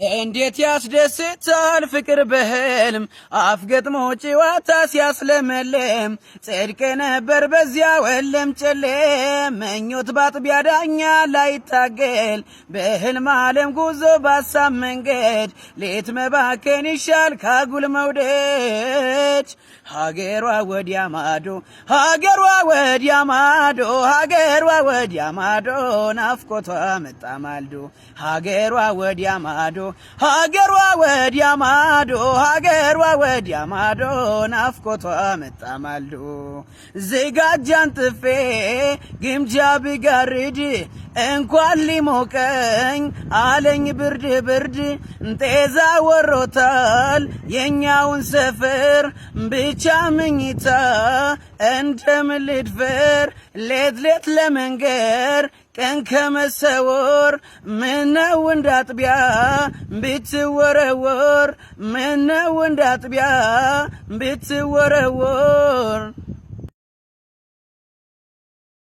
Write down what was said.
እንዴት ያስደስታል ፍቅር በህልም አፍገጥሞ ጨዋታ ሲያስለመልም ጽድቅ ነበር በዚያ ወለም ጨለም መኞት ባጥቢያ ዳኛ ላይታገል በህልም ዓለም ጉዞ ባሳብ መንገድ ሌት መባከን ይሻል ካጉል መውደድ ሀገሯ ወዲያ ማዶ ሀገሯ ወዲያ ማዶ ሀገሯ ወዲያ ማዶ ናፍቆቷ መጣ ማልዶ ሀገሯ ወዲያ ማዶ ሀገሯ ወዲያ ማዶ ሀገሯ ወዲያ ማዶ ናፍቆቷ መጣ ማልዶ ዝጋጃን ጥፌ ግምጃ ቢጋርድ እንኳን ሊሞቀኝ አለኝ ብርድ ብርድ ጤዛ ወሮታል የኛውን ሰፈር ብቻ ምኝታ እንደምን ልድፈር ሌት ሌት ለመንገር ቀን ከመሰወር ምነው እንዳጥቢያ ብትወረወር ምነው እንዳጥቢያ ብትወረወር